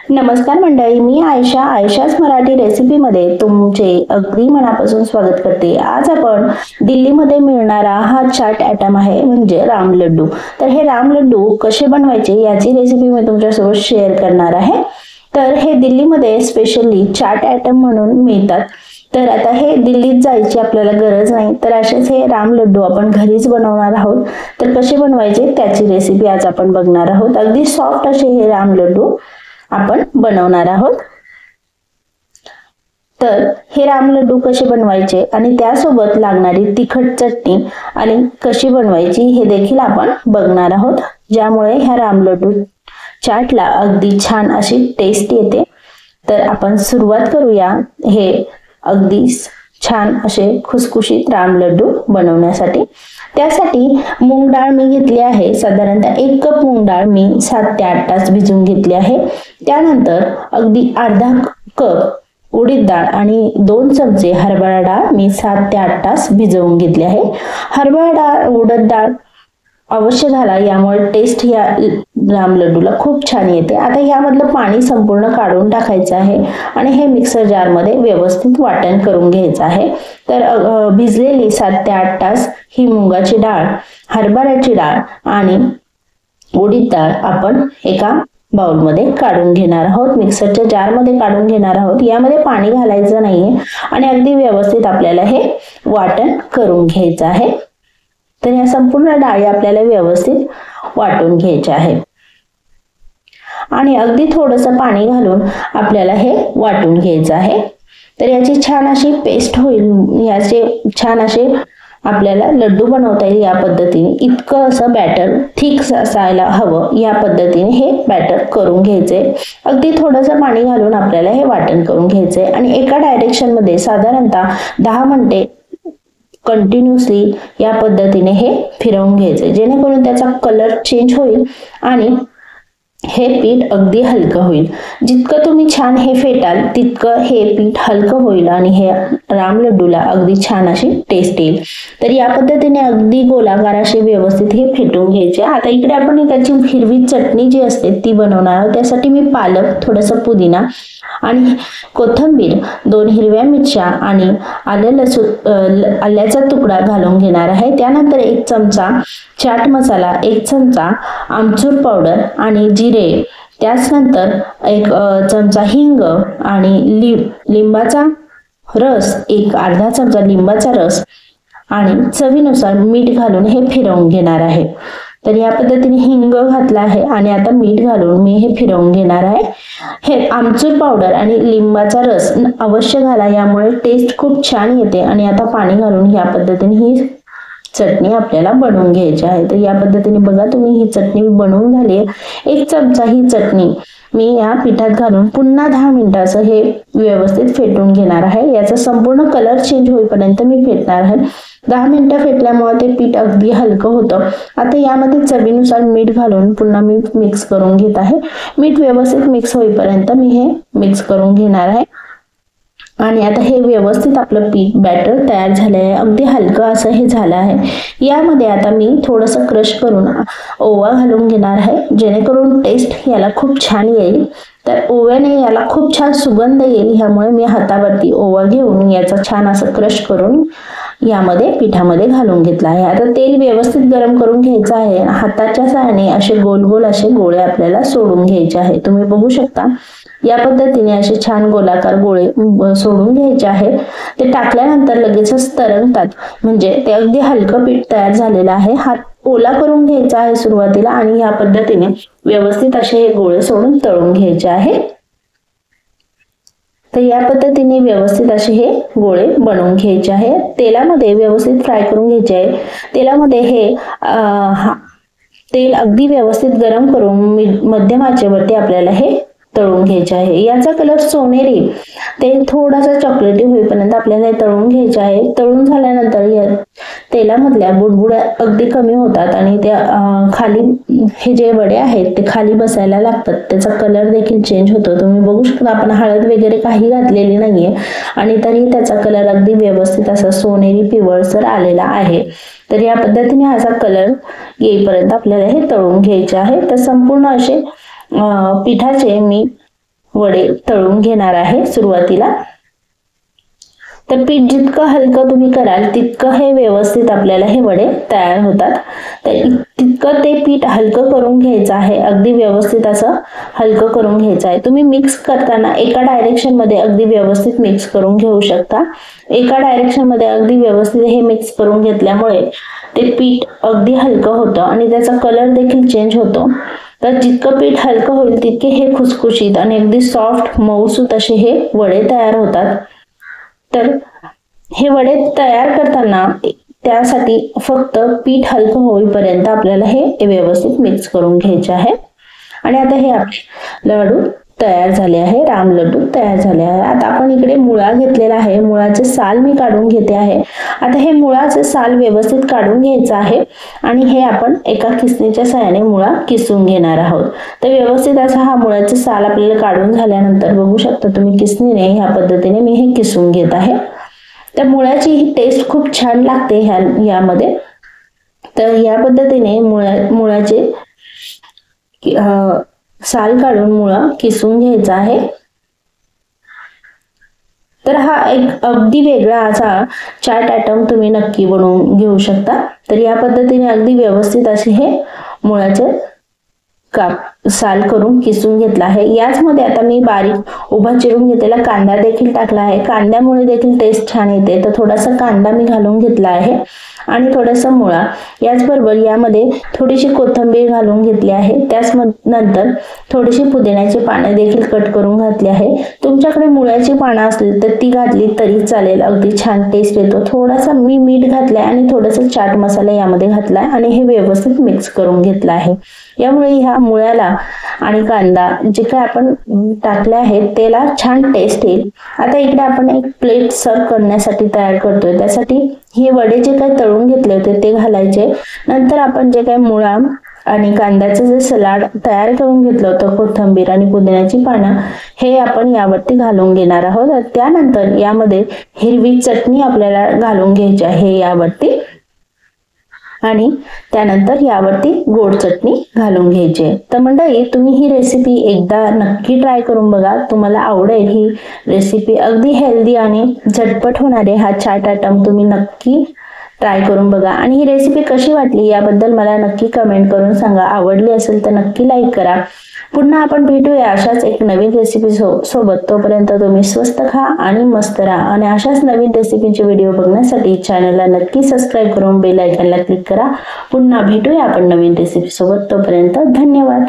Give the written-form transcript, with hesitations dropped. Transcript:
नमस्कार मंडळी, मी आयशाच मराठी रेसिपीमध्ये तुमचे अगदी मनापासून स्वागत करते। आज आपण दिल्लीमध्ये मिळणारा हा चाट आयटम आहे म्हणजे राम लड्डू। तर हे राम लड्डू कसे बनवायचे याची रेसिपी मी तुमच्यासोबत शेअर करणार आहे। तर हे दिल्लीमध्ये स्पेशली चाट आयटम म्हणून मिळतात। तर आता हे दिल्लीत जायची आपल्याला गरज नाही, तर असेच हे राम लड्डू आपण घरीच बनवणार आहोत। तर कसे बनवायचे त्याची रेसिपी आज आपण बघणार आहोत। अगदी सॉफ्ट असे हे राम लड्डू आपण बनवणार आहोत। तर हे राम लड्डू कसे बनवायचे आणि त्यासोबत लागणारी तिखट चटणी आणि कशी बनवायची हे देखील आपण बघणार आहोत, ज्यामुळे ह्या राम लड्डू चाटला अगदी छान अशी टेस्ट येते। तर आपण सुरुवात करूया हे अगदी छान असे खुसखुशीत राम लड्डू बनवण्यासाठी। त्यासाठी मूग डाळ मी घेतली आहे, साधारणतः 1 कप मूग डाळ मी 7 ते 8 तास भिजवून घेतली आहे। त्यानंतर अगदी अर्धा कप उडीद डाळ आणि 2 चमचे हरभरा डाळ मी 7 ते 8 तास भिजवून घेतली आहे। हरभरा डाळ उडीद डाळ अवश्य घाला, यामुळे टेस्ट या राम लड्डूला खूप छान येते। आता यामधलं पाणी संपूर्ण काढून टाकायचं आहे आणि हे मिक्सर जार मध्ये व्यवस्थित वाटण करून घ्यायचं आहे। तर भिजलेली 7 ते 8 तास ही मुगाची डाळ, हरभऱ्याची डाळ आणि उडीद डाळ आपण एका बाउल मध्ये काढून घेणार आहोत, मिक्सरच्या जार मध्ये काढून घेणार आहोत। यामध्ये पाणी घालायचं नाहीये आणि अगदी व्यवस्थित आपल्याला हे वाटण करून घ्यायचं आहे। तर या संपूर्ण डाळी आपल्याला व्यवस्थित वाटून घ्यायच्या आहे आणि अगदी थोडंसं पाणी घालून आपल्याला हे वाटून घ्यायचं आहे। तर याची छान अशी पेस्ट होईल, याचे छान असे आपल्याला लड्डू बनवता येईल या पद्धतीने। इतकं असं बॅटर थिक असायला हवं, या पद्धतीने हे बॅटर करून घ्यायचे। अगदी थोडंसं पाणी घालून आपल्याला हे वाटण करून घ्यायचे आणि एका डायरेक्शन मध्ये साधारणतः 10 मिनिटे कंटिन्युअसली या पद्धतीने हे फिरवून घ्यायचे, जेणेकरून त्याचा कलर चेंज होईल आणि हे पीठ अगदी हलकं होईल। जितकं तुम्ही छान हे फेटाल तितकं हे पीठ हलकं होईल आणि हे राम लड्डूला अगदी छान अशी टेस्ट येईल। तर या पद्धतीने अगदी गोलाकार असे व्यवस्थित हे फेटून घ्यायचे। आता इकडे आपण त्याची हिरवी चटणी जी असते ती बनवणार आहोत। त्यासाठी मी पालक, थोडंसं पुदिना आणि कोथिंबीर, 2 हिरव्या मिरच्या आणि आल्याचा तुकडा घालून घेणार आहे। त्यानंतर 1 चमचा चाट मसाला, 1 चमचा आमचूर पावडर आणि जिरे, त्यानंतर 1 चमचा हिंग आणि लिंबाचा रस, अर्धा चमचा लिंबाचा रस आणि चवीनुसार मीठ घालून हे फिरवून घेणार आहे। तर या पद्धतीने हिंग घातला आहे आणि आता मीठ घालून मी हे फिरवून घेणार आहे। हे आमचूर पावडर आणि लिंबाचा रस अवश्य घाला, यामुळे टेस्ट खूप छान येते। आणि आता पाणी घालून या पद्धतीने ही चटणी आपल्याला बनवून घ्यायची आहे। तर या पद्धतीने बघा तुम्ही ही चटणी बनवून झाली आहे। 1 चमचा ही चटणी मी या पिठात घालून पुन्हा 10 मिनिटाचं हे व्यवस्थित फेटून घेणार आहे। याचा संपूर्ण कलर चेंज होईपर्यंत मी फेटणार आहे। 10 मिनिटं फेटल्यामुळे ते पीठ अगदी हलकं होतं। आता यामध्ये चवीनुसार मीठ घालून पुन्हा मी मिक्स करून घेत आहे। मीठ व्यवस्थित मिक्स होईपर्यंत मी हे मिक्स करून घेणार आहे आणि आता हे व्यवस्थित आपलं पीठ बॅटर तयार झाले आहे। अगदी हलकं असं हे झालं आहे। यामध्ये आता मी थोडंसं क्रश करून ओवा घालून घेणार आहे, जेणेकरून टेस्ट याला खूप छान येईल। तर ओव्याने याला खूप छान सुगंध येईल, ह्यामुळे मी हातावरती ओवा घेऊन याचा छान असं क्रश करून यामध्ये पिठामध्ये घालून घेतला आहे। आता तेल व्यवस्थित गरम करून घ्यायचं आहे। हाताच्या सहाय्याने असे गोल गोल असे गोळे आपल्याला सोडून घ्यायचे आहे। तुम्ही बघू शकता या पद्धतीने असे छान गोलाकार गोळे सोडून घ्यायचे आहे। ते टाकल्यानंतर लगेचच तरंगतात, म्हणजे ते अगदी हलकं पीठ तयार झालेलं आहे। हात ओला करून घ्यायचा आहे सुरुवातीला आणि या पद्धतीने व्यवस्थित असे हे गोळे सोडून तळून घ्यायचे आहे। तर या पद्धतीने व्यवस्थित असे हे गोळे बनवून घ्यायचे आहे। तेलामध्ये व्यवस्थित फ्राय करून घ्यायचे आहे। तेलामध्ये हे तेल अगदी व्यवस्थित गरम करून मध्यम आचेवरती आपल्याला हे तळून घ्यायचे आहे। याचा कलर सोनेरी ते थोडासा चॉकलेटी होईपर्यंत आपल्याला तळून घ्यायचे आहे। तळून झाल्यानंतर या तेलामधल्या बुडबुड्या अगदी कमी होतात आणि त्या खाली हे जे वडे आहेत ते खाली बसायला लागतात, त्याचा कलर देखील चेंज होतो। तुम्ही बघू शकता आपण हळद वगैरे काही घातलेली नाहीये आणि तरी त्याचा कलर अगदी व्यवस्थित असा सोनेरी पिवळसर आलेला आहे। तर या पद्धतीने असा कलर येईपर्यंत आपल्याला हे तळून घ्यायचे आहे। तर संपूर्ण असे पिठाचे मी वडे तळून घेणार आहे सुरुवातीला। तर पीठ जितकं हलकं तुम्ही कराल तितकं हे व्यवस्थित आपल्याला हे वडे तयार होतात। तर तितकं ते पीठ हलकं करून घ्यायचं आहे, अगदी व्यवस्थित असं हलकं करून घ्यायचं आहे। तुम्ही मिक्स करताना एका डायरेक्शन मध्ये अगदी व्यवस्थित मिक्स करून घेऊ शकता। एका डायरेक्शन मध्ये अगदी व्यवस्थित हे मिक्स करून घेतल्यामुळे ते पीठ अगदी हलकं होतं आणि त्याचा कलर देखील चेंज होतो। तर जितकं पीठ हलकं होईल तितके हे खुसखुशीत आणि अगदी सॉफ्ट मऊसूत असे हे वडे तयार होतात। तर हे वडे तयार करताना त्यासाठी फक्त पीठ हलकं होईपर्यंत आपल्याला हे व्यवस्थित मिक्स करून घ्यायचे आहे। आणि आता हे आपले लाडू तयार झाले आहे, राम लड्डू तयार झाले आहे। आता आपण इकडे मुळा घेतलेला आहे, मुळाचे साल मी काढून घेते आहे। आता हे मुळाचे साल व्यवस्थित काढून घ्यायचं आहे आणि हे आपण एका किसणीच्या सहाय्याने मुळा किसून घेणार आहोत। तर व्यवस्थित असा हा मुळाचे साल आपल्याला काढून झाल्यानंतर बघू शकता तुम्ही किसणीने ह्या पद्धतीने मी हे किसून घेत आहे। तर मुळ्याची ही टेस्ट खूप छान लागते यामध्ये। तर या पद्धतीने मुळाचे साल काढून मुळा किसून घ्यायचा आहे। तर हा एक अगदी वेगळा असा चाट आयटम तुम्ही नक्की बनवून घेऊ शकता। तर या पद्धतीने अगदी व्यवस्थित असे हे मुळाचे साल करून किसून घेतला आहे। याच मध्ये आता मी बारीक उभा चिरून घेतलेला कांदा देखील टाकला आहे। कांद्यामुळे देखील टेस्ट छान येते। तर थोडासा कांदा मी घालून घेतला आहे आणि थोडासा मुळा, याचबरोबर यामध्ये थोडीशी कोथिंबीर घालून घेतली आहे। त्याच नंतर थोडीशी पुदिन्याची पाने देखील कट करून घातली आहे। तुमच्याकडे मुळ्याची पानं असतील तर ती घातली तरी चालेल, अगदी छान टेस्ट येतो। थोडासा मी मीठ घातलाय आणि थोडासा चाट मसाला यामध्ये घातलाय आणि हे व्यवस्थित मिक्स करून घेतलं आहे। यामुळे ह्या मुळ्याला आणि कांदा जे काय आपण टाकले आहे त्याला छान टेस्ट येईल। आता इकडे आपण एक प्लेट सर्व करण्यासाठी तयार करतोय। त्यासाठी हे वडे जे काही तळून घेतले होते ते घालायचे। नंतर आपण जे काही मुळा आणि कांद्याचं जे सलाड तयार करून घेतलं होतं, कोथिंबीर आणि पुदिन्याची पानं, हे आपण यावरती घालून घेणार आहोत। त्यानंतर यामध्ये हिरवी चटणी आपल्याला घालून घ्यायची आहे यावरती आणि त्यानंतर यावरती गोड चटणी घालून घ्यायची। तर मंडळी, तुम्ही ही रेसिपी एकदा नक्की ट्राय करून बघा, तुम्हाला आवडेल ही रेसिपी। अगदी हेल्दी आणि झटपट होणारे हा चाट आयटम तुम्ही नक्की ट्राय करून बघा आणि ही रेसिपी कशी वाटली याबद्दल मला नक्की कमेंट करून सांगा। आवडली असेल तर नक्की लाईक करा। पुन्हा आपण भेटूया अशाच एक नवीन रेसिपी सोबत। तोपर्यंत तुम्ही स्वस्त खा आणि मस्त राहा आणि अशाच नवीन रेसिपीचे व्हिडिओ बघण्यासाठी चॅनलला नक्की सबस्क्राईब करून बेल आयकॉनला क्लिक करा। पुन्हा भेटूया आपण नवीन रेसिपी सोबत। तोपर्यंत धन्यवाद।